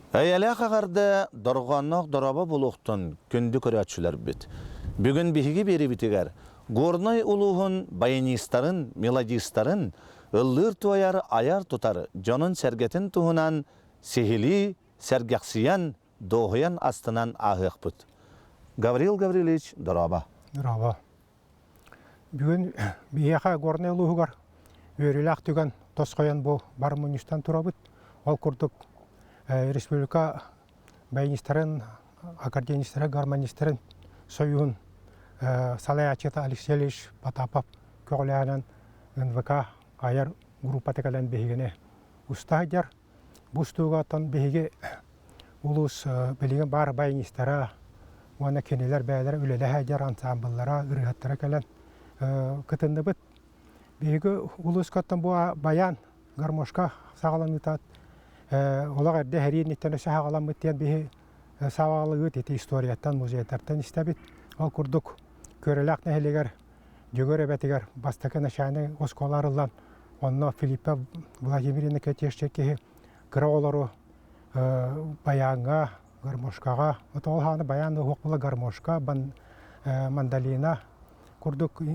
Әйәлі қағарды дұрғаннақ дұраба болуқтын күнді көрәтшілер біт. Бүгін бігі бері бітігер, горнай ұлуғын баянистарын, мелодистарын, ыллыр туаяр аяр тұтар жонын сәргетін туғынан сехили, сәргәқсиян, доғыян астынан ағық бұд. Гаврил Гаврилович дұраба. Дұраба. Бүгін бейеқа горнай ұлуғығар өрелі ақтыған тосқаян бұл бар мұныстан тұра бұд. Ол күрдік республика баянистарын, аккордеонистарын, гармонистарын союын Салай Ачета Алексей Ильич Потапов көғіләнен НВК аяр группа текален бейгене ұста жар. Бұстуға атын бейге ұлыс білеген бар баянистара, оны кенелер бәйлері үлелі әжер ансамбллара, ұрғаттара кәлен күтінді бұд. Бейге ұлыс көттін бұл баян гармошка сағалан ұтат. Олар әрде әрейін еттенесі ағалан мұттен бейі сағалы өт еті историяттан, музейтарттан істәбіт. Ол күрдік көрелі нәхелегер, жөгөр әбәтігер бастакы нашаны осколарылан, онына Филиппа Владимирина көтешчекке кіра олару баянға, гармошкаға. Ол ханы баян оқылы гармошка, мандалина, күрдік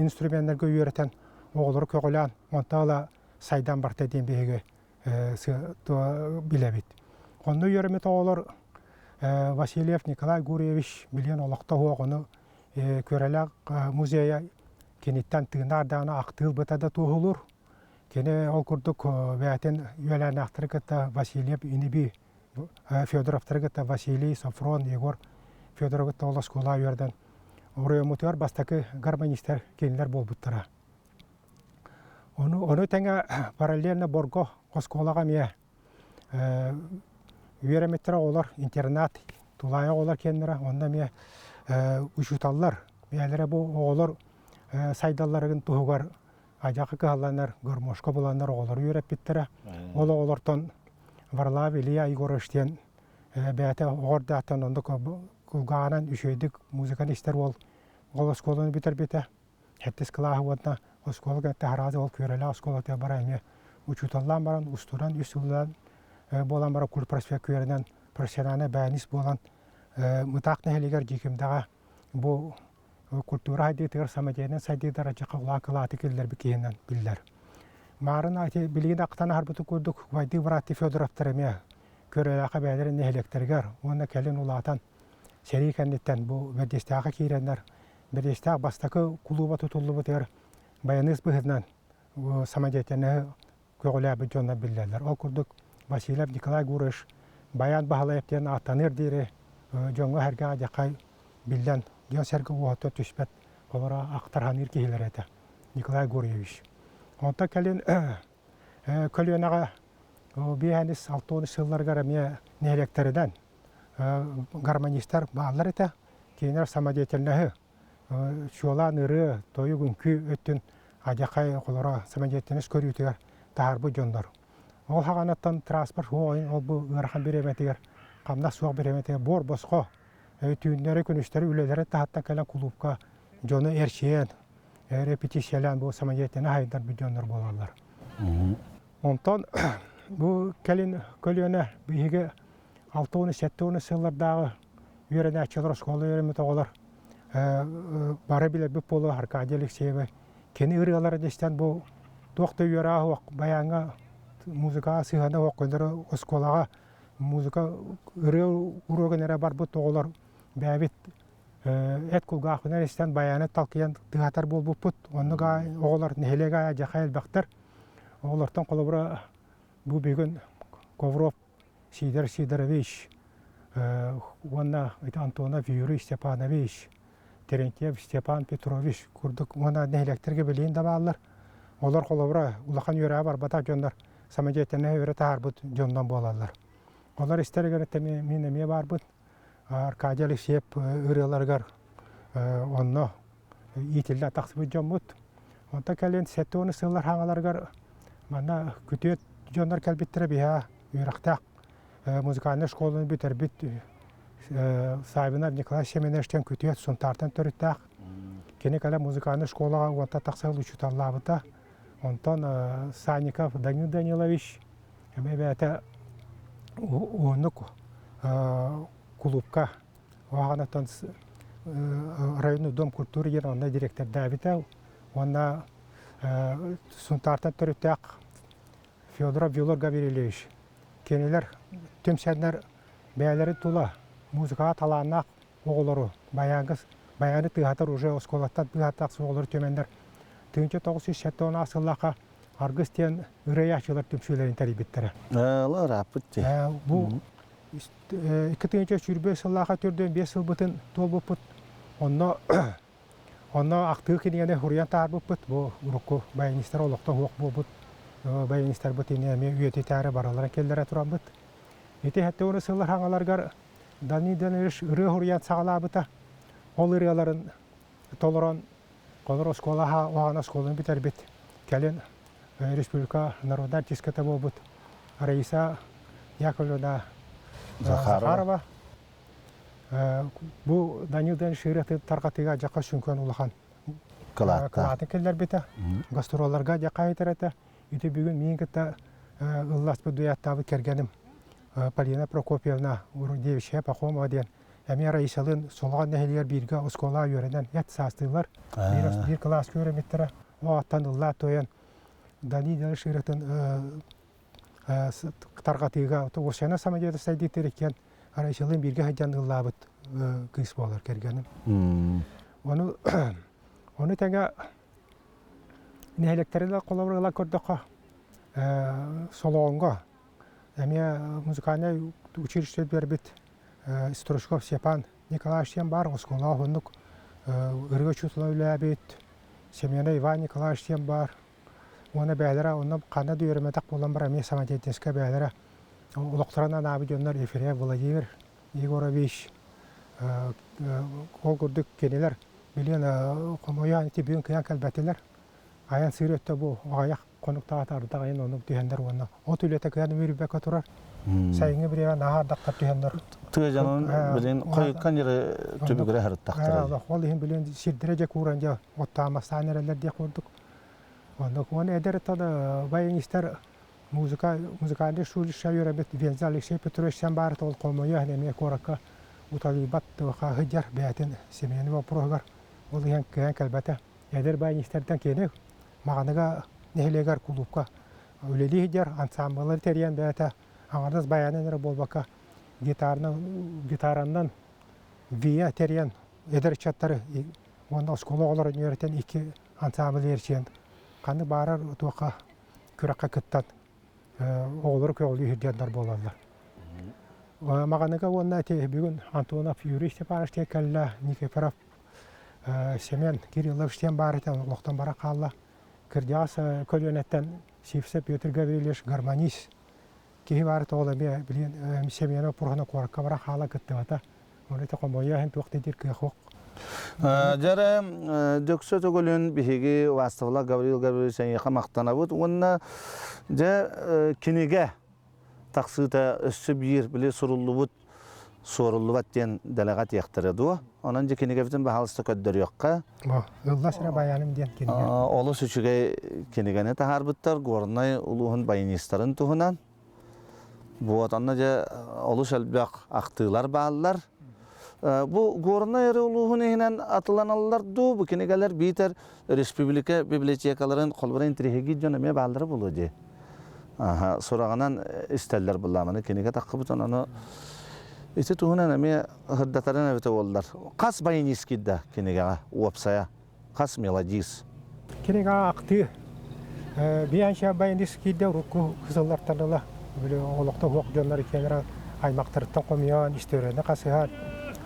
инструменттерге үйретен оғылыр көғілан, онтала сайдан барты дейін бейге білебет. Онны үйерімет оғылыр Васильев Николай Гурьевич білген олықта оғыны көрелі музея кенеттен тығынардағына ақтығыл бұтада туғылыр. Кені ол күрдік бәйтен үйелән ақтырғыта Васильев Инеби, Федоровтырғыта Василий, Софрон, Егор Федоровгыта олы скола үйерден. Оры мұтығар бастақы гармонистер кенілер бол бұттыра. Оны тәңі параллельно Борго осколаға мие үйереметтері олар интернат, тулайы олар кенілері, онда мие үшіталлар, миялері бұл олар сайдалларығын тұғығар ажақы қағаланар, гармошка боланар олар үйереп біттірі. Олартан Варлав Илья Егоровичтен бәті оғырдақтан онды күлғанан үшейдік музыканистер ол осколаны бітір біті. Хәттіс қылағы одна осколы кәтті харазы ол көрелі осколы те бара әме учуталлан баран, устуран, үсілден болан бара күл проспект көрінен профессионаны бәніс болан мұтақ нәхелегер жекімдаға бұл культура хайдетігер самадейнен сайдейдар ажыққа ұлақылаты келдер бікейінен білдер. Марын білген ақтаны харбыты көрдік Вайды Враты Федоровтар әме көреліға бәлері нәхелектергер, оны кәлін ұлатан сәрей кәнеттен бұл бәдестіға кейренлер, бәдестіға бастақы құлуба тұтылы бұтығыр баяныз бұғызынан самадейтені көғілі жонна білдерлер. Ол күрдік Васильев Николай Гурыш баян бағалайыптен аттаныр дейірі жоңға әрге ажақай білден ден сәргі оғыты түспәт олара ақтархан еркейлер әті Николай Гурьевич. Онта кәлін көліонаға бейәніс 6-10 сылларғара ме нәлектерден гармонистер бағалар әті кейінер самадейтелінәі шуалан ұры тойы күнкі өттін ажақай олара самадейтеніс көрійтігер тағарбы жондар. Ол хағанаттан транспорт ойын ол бұл ұрақан береметігер, қамна суақ береметігер, бор босқо, түйіндері күністері үлелері тағаттан кәлін клубқа жоны әршейен, репетициялан бұл самадейттені айдар бұл жондар болалар. Онтан бұл кәлін көліені бейге 6-10-7 сыллардағы үйеріне әчелер сколы үйеремет оғылар. Бары біле бүп болу Аркадий Алексееві. Кені ұрығалар әдестен бұл тоқты үйері ағы баяңға музыкаға сығаны оққындары осколаға музыка ұры ұрығынары бар бұт оғылар бәбет әт күлгі ақынар естен баяны талқиян тұғатар бол бұт. Оныға оғылар нәхелеға жақай әлбақтар. Оғылартан қолы бұра бұл бүгін Ковров Сидор Сидорович, онна Антона Юрий Степанович, Терентьев Степан Петрович күрдік. Оны нәхелектерге білейін дабалар. Олар қолы бұра ұлақан үйері бар бата жондар. Самадейттені өрі тағар бұд жондан болалар. Олар істерігер мен әме бар бұд. Аркадий Алексеев үреларғар онны етілді атақсы бұд жон бұд. Онта кәлен 7-10 сыллар хаңаларғар мана күтет жондар кәлбеттірі бейа үйрақтақ музыканы школын бітір біт Сабинов Николай Семеновичтен күтет сұнтартын түріттақ. Кені кәлі музыканы школаға онта тақсағыл учуталла бұта. Онтан Санников Данил Данилович, бәті онук клубка оғанаттан районный дом культуры ген онна директор Давида, онна сунтартан төрөттәк Федоров Вилор Гаврилевич. Кенелер төмсәннәр бәяләре тула, музыкаға таланнақ оғылары, баяны тыгатар уже осколаттан тыгатақ соғылыр төмендер. 1970 асыллақа аргыстен үрәяшылар төмсөйлерін тәрбиеттері. Рапытте. Бұл 2004 сыллақа түрден 5 сыл бұтын тол бұппыт. Онна ақтығы кенегені хұриян тар бұппыт. Бұл ұрыққы баянистер олықта оқ бұппыт. Баянистер бұт енеме үйеті тәрі баралары келдері тұран бұт. Еті әтті оны сыллар хаңаларғар данидан өріш үрі хұриян сағала бұта. Ол үреларын толыран қолыр осколаға оған осколын бітер бет. Кәлен республика народар тискеті бұл бұт. Раиса Яковлевна Захарова. Бұл Данилдан ширеті тарқатыға жаққа сүнкен ұлыған. Қылатын келдер беті. Гастролларға жаққа етереті. Үйті бүгін мен кетті ұллас бұл дуяттабы кергенім. Полина Прокопьевна Урудевиче Пахомова ден. Әме Раисалын солған нәхелер бірге оскола үйерінен ет састылар. Bir класс көріметтері. Оғаттан ұлла тойын. Данилдан ширетін тарқатыға осыяна самадеді сайдеттер екен. Раисалын бірге хайдан ұлла бұд күйіс болар кергенім. Оны тәңі нәхелектерді қолауырғыла көрдіққа солуғынға. Әме музыканы училище бербет Стручков Степан Николаевичтен бар, оскола ғынық үргі чутыла үләбет. Семена Иван Николаевичтен бар. Оны бәлері, оны қаны дүйірметақ болан бар, әме самадеттеске бәлері. Ұлықтарынан абы жонлар Ефирия Владимир Егорович. Ол күрдік кенелер. Білен қомойы әнеті бүгін киян кәлбәтелер. Аян сыр өтті бұл аяқ қонықтаға тарыдақ айын оның түйендер оны. О түлеті киян өмірі бәкі тұрар. Сайыңы біревен ағардаққа түйендер. Түге жанын білен қойыққан жері түбігірі әріттақтыр. Ол ең білен сирдіреже көрінде оттамастан әрелер де көрдік. Оны әдер тұды байыңыстар музыканды шулыша үйрәбет Венза Алексей Петровичтен бары тұғыл қолмойы әнеме көрікі уталибат тұға ғыджар бәйтін семені вопроғығар. Ол ең кән кәлбәті. Әдер байыңыстардан кені мағаныға нәхелегер клубқа. Өлелі ғыджар ансамблар терен бәйті аңардыз баянын болбақа гитараннан вия терен әдер чаттары. Онда скола олар өнерден 2 ансамбл ерчен. Қаны барар тұға күраққа күттан. Оғылыр көғылы үйірдендер болалар. Мағаныға онна бүгін Антонов Юрий барыштен кәлі Никифоров Семен Кирилловичтен барытын ұлықтан бара қалла. Кірдяс көлөнеттен Сивсе Петр Гаврилевич гармонист. Кейі барыты олы білен Семені пұрғыны қорыққа бара қала күтті бата. Оны қомойы ән тоқты дер көйқоқ. Жәрі дөксі төгілін бігі вастығыла Гаврил Гаврилевич яқа мақтана бұд. Онына жә кенеге тақсыта өссі бір біле сұрылы бұд, сұрылы бұд ден дәліғат ектіреді. Онан жә кенеге бітін бағалысты көддір еққа. Ұлла сыра баяным ден кенеге. Олы сүчіге кенегені тағар бұттар, ғорынай ұлығын баянистарын тұғынан. Бұл отанна жә олы шәлбәқ ақтығылар бағалылар. Bu gorna yeri uluğun ehinen atılanallar du bu kenegeler biter Respublika bibliotekaların kolbara intrihegi döneme bağları bulucu. Sorağanan isterler bulamını kenege takıbıtan onu iti tuğunan eme hırdatarın evete oldular. Kas bayiniz kidda kenege uapsaya, kas melodis. Kenege aktı. Bir anşa bayiniz kidda ruku kızıllar tanıla. Böyle olukta huak dönleri kenara aymaktırıttan komiyan istiyorene kasıhan.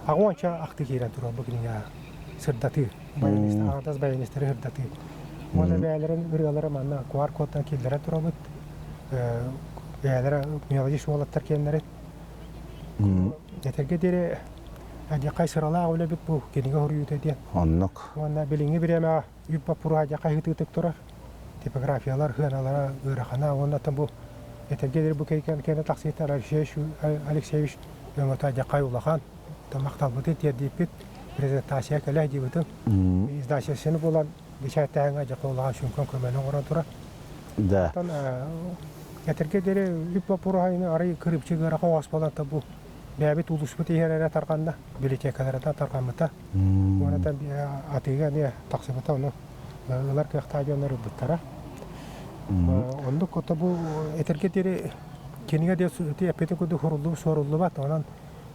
Ağonca aktı kiren turan bugün ya sırdatı. Bayanistler, ağırdas bayanistleri hırdatı. Ona beylerin ürüyaları manna kuar koddan killere turamıt. Beylere melodis olatlar kendileri. Yeterge deri acakay sırala öyle bit bu kendine hürriyet ediyen. Anlık. Ona bilingi bir yeme yüppa puru acakay hıtıtık turar. Tipografiyalar hınalara ırağına ondan bu yeterge deri bu keyken kendi taksiyetler Alexeyevich Ömürtü acakay ulağan. Maqtal butu terdipit prezentasiya kala dibitim. İzdasiyasını bulan geçertəğin acaqı olağan şünkün köməlin oran tura. Da. Getirke dere üp vapurayını arayı kırıp çıgara kovas falan da bu. Bebet ulus bu tiherere tarkanda. Bibliotekalere da tarkanmata. Ona da atıga ne taksibata onu. Ilar kıhtajonları buttara. Ondu kota bu eterke dere keniga de te pete kudu hurullu sorullu bat onan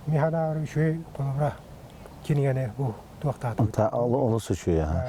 mihada şey kolabra keniga ne bu tuakta. Ta onu suçuyor ya.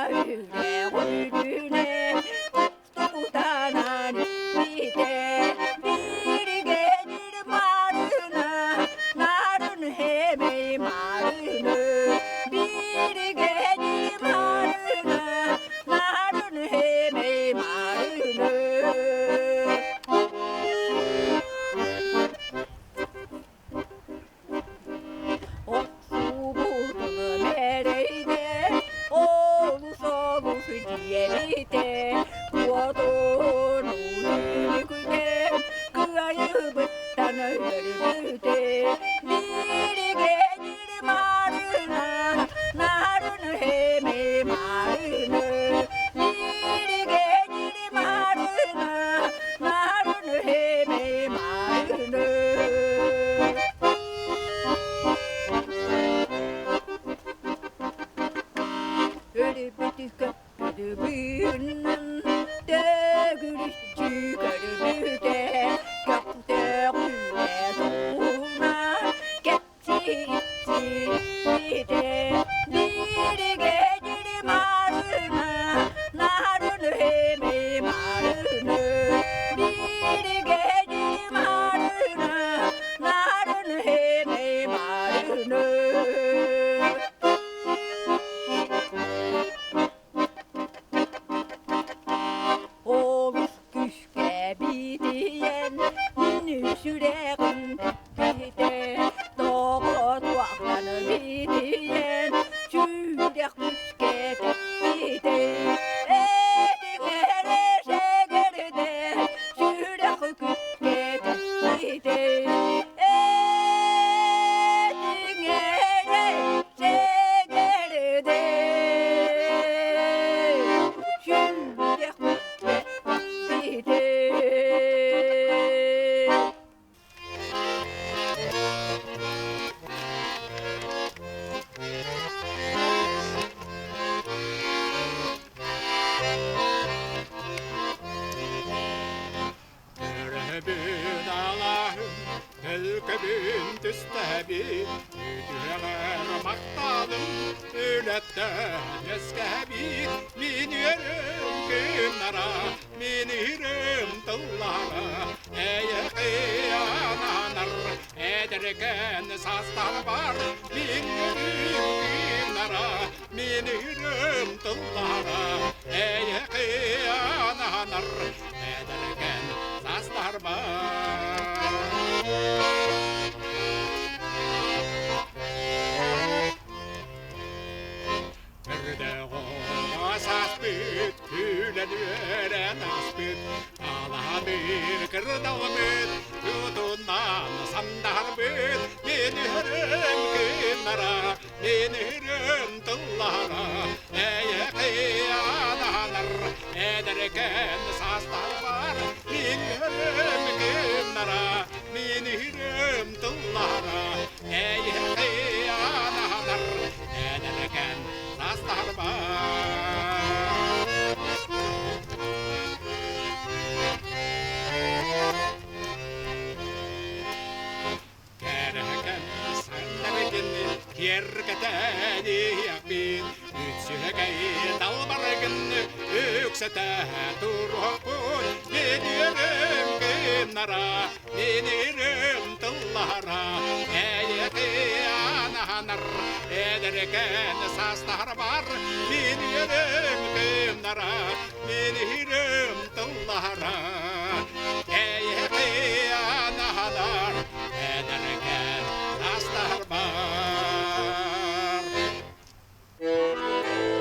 마을에 홀드네 뚝뚝다나니 밑에 미리게 질 마르나 나른 헤매 마르네 미리게 질 마르나 나른 헤매 마르네 옥수부는 메레이네 오루소루스 지에리테 구워도 누르니 굴게 그 아유부터는 흐르르대 미리게 질 마르나 나르는 헤매 마르네 미리게 질 마르나 나르는 헤매 마르네 Öyle büyünen de gülüşçü garibüde gökte güne doğuna geçti de biri geciri marına narını hemi marını biri geciri marına narını hemi marını Olur güçke bitiyen nüsüreğin bite Doğut vaktanı bitiyen Çürek güçke bite Edinere şegeride Çürek güçke bite Edinere şegeride Çürek Terhebin Allah'ım, Elkebin tüstebin, Yüdüğer maktalım, Ületten eskebin, Min yürüm kümlara, Min yürüm tıllara, Eye kıyananar, Ederken saslar var, Min yürüm kümlara, Min yürüm tıllara, Eye kıyananar, Ederken saslar var. Perde sas bit, hülen üren as bit, Ala bir kırdal bit, Yutundan sandar bit, Min yürüm kınara, Min yürüm tıllara, Eye kıyanalar, Ederken saslar var, Min yürüm kınara, Min yürüm tıllara, Eye kıyanalar, Ederken saslar var. Kerken sandarkin, kierketään jakpiin, ytsykei talvarkin, yksetä turhokkuun, niin yörym kynnara, niin yörym tullara, äijäki anahanar, ederken sastarvar, niin yörym kynnara, niin yörym tullara, äijäki anahanar, ederken sastarvar. Thank you.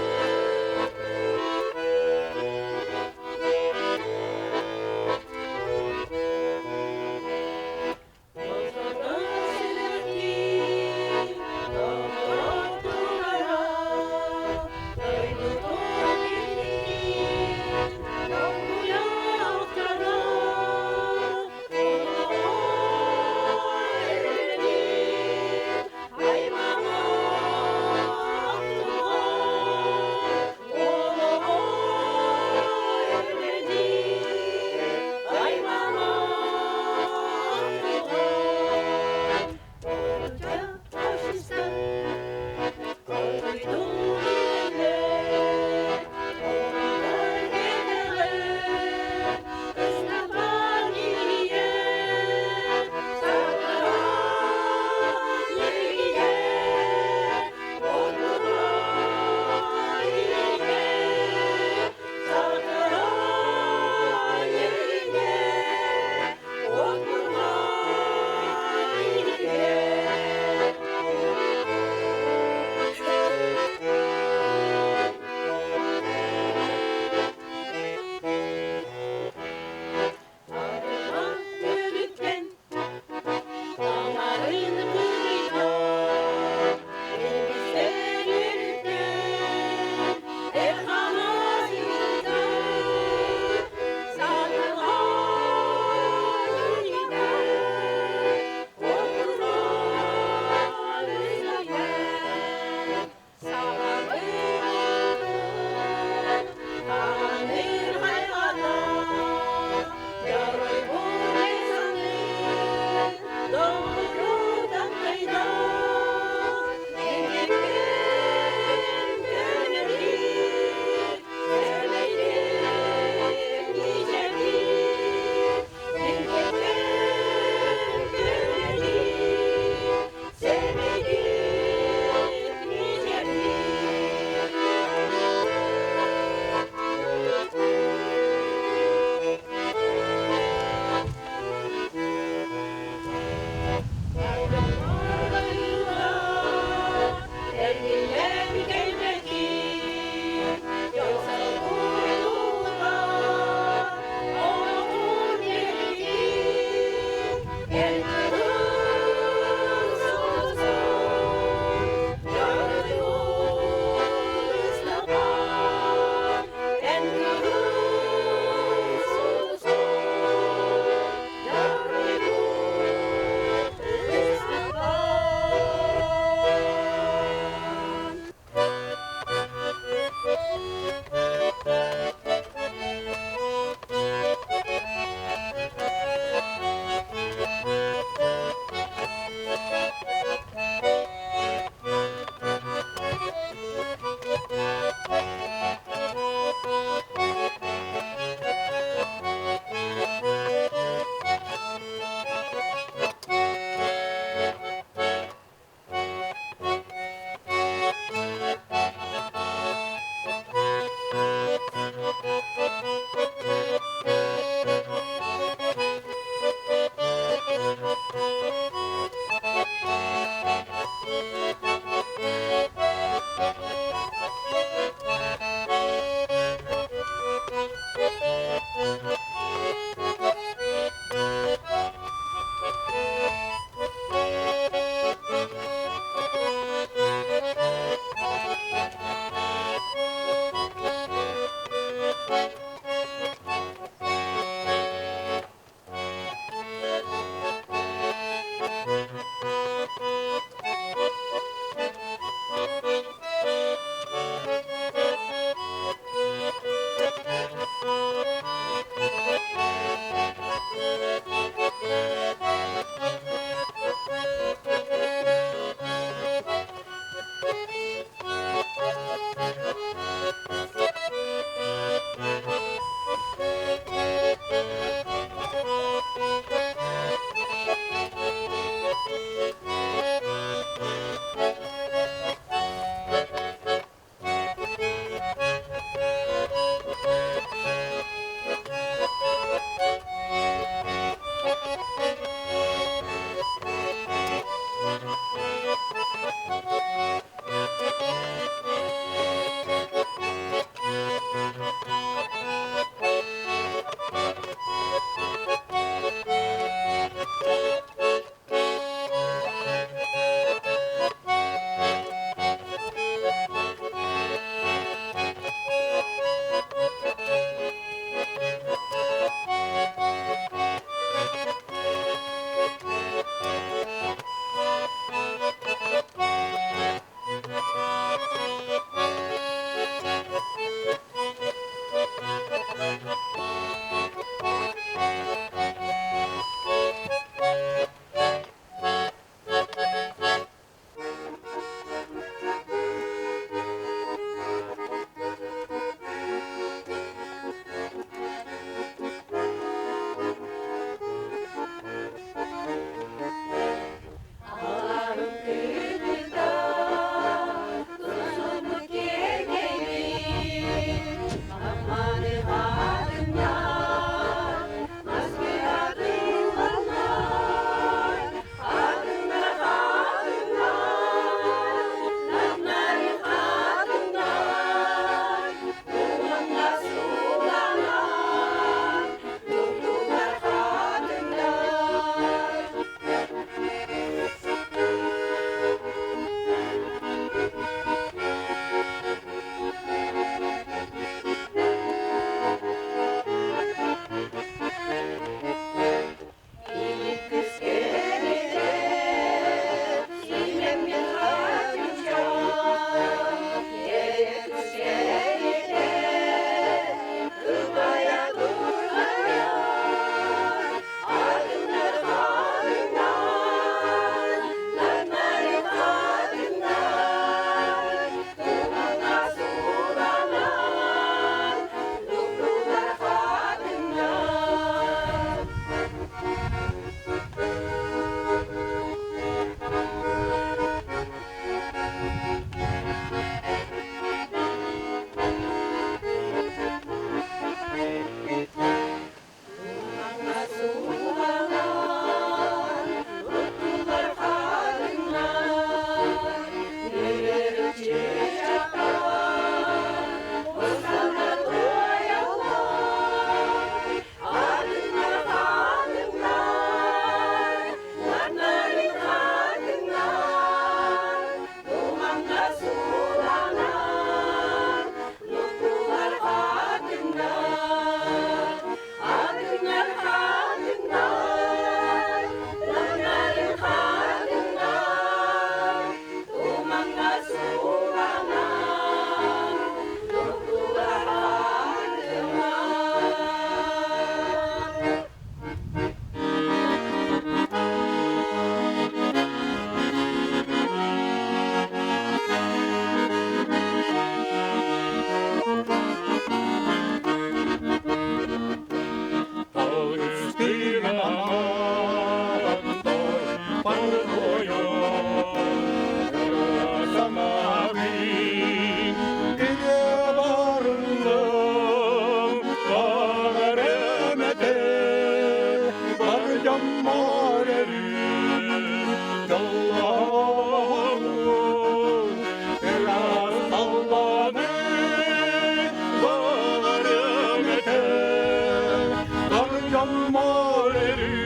jammareri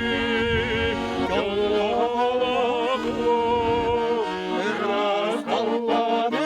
Yallahu Eras Allah'ı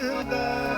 Sırda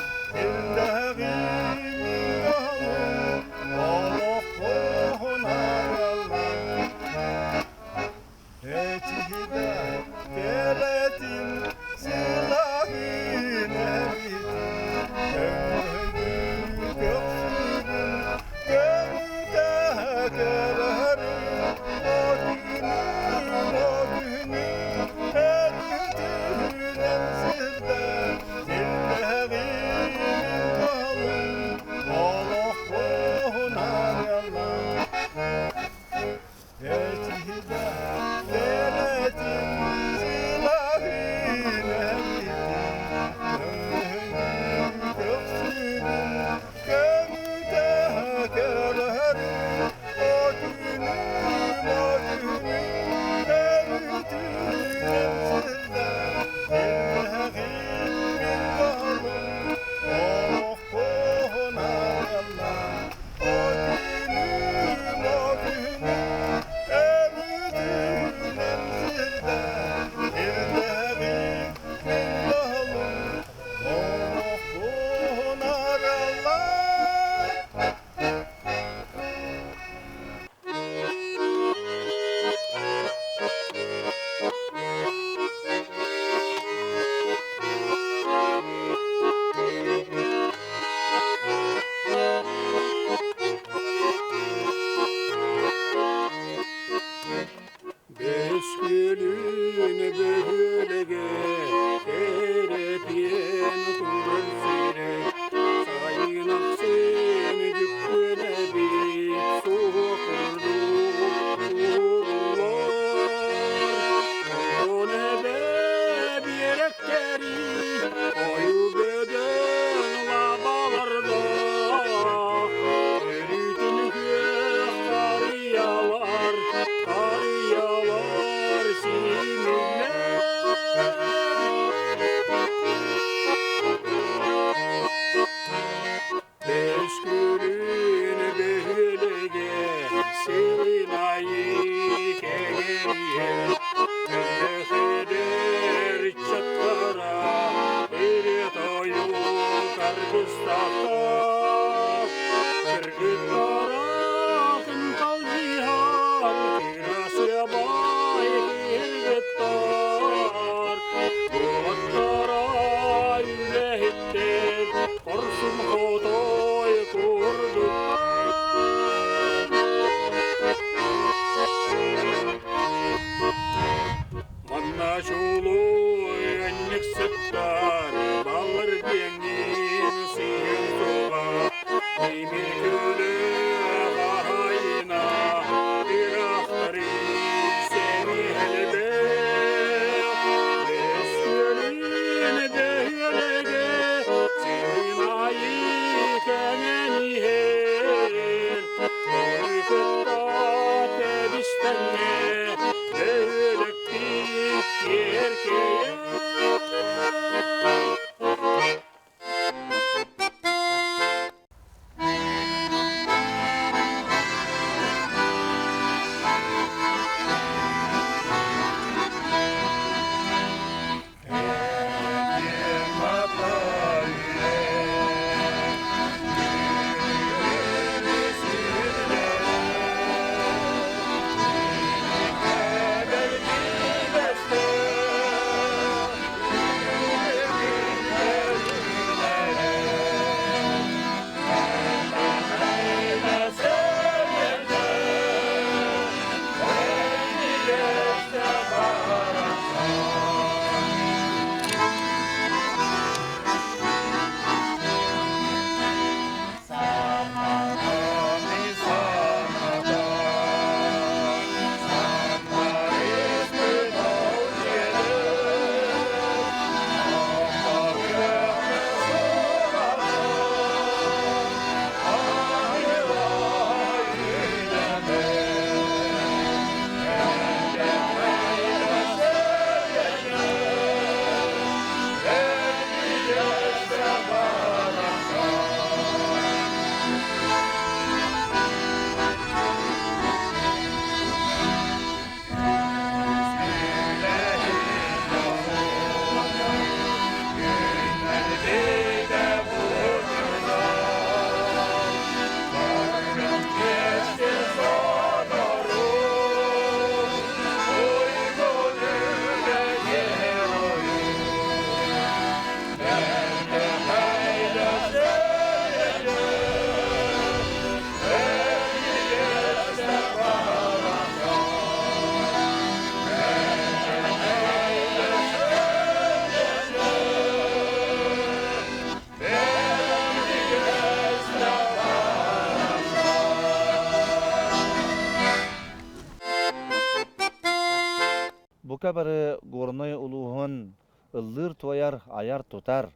kabары gornoy uluğun ıllır toyar ayar tutar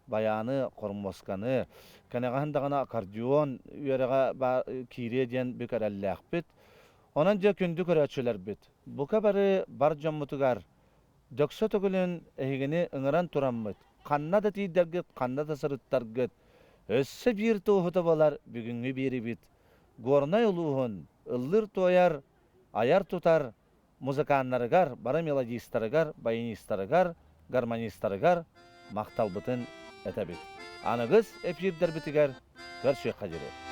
bayanı kormoskany kanagandagana akordeon üyerega kirediyen bükerellekbit. Onanca kündü köreçüler bit. Bu kabары bar jammutugar dökse tögülün ehigini ıngıran turammıt. Kanna da tidergit, kanna da sırıttargit. Össe bir tohuta bolar bugünkü biri bit. Gornoy uluğun ıllır toyar ayar tutar muzikanlarıgar, bara melodistarıgar, bayinistarıgar, garmonistarıgar maktal bıtın etebit. Anıgız efirder bitiger, görüşmek üzere.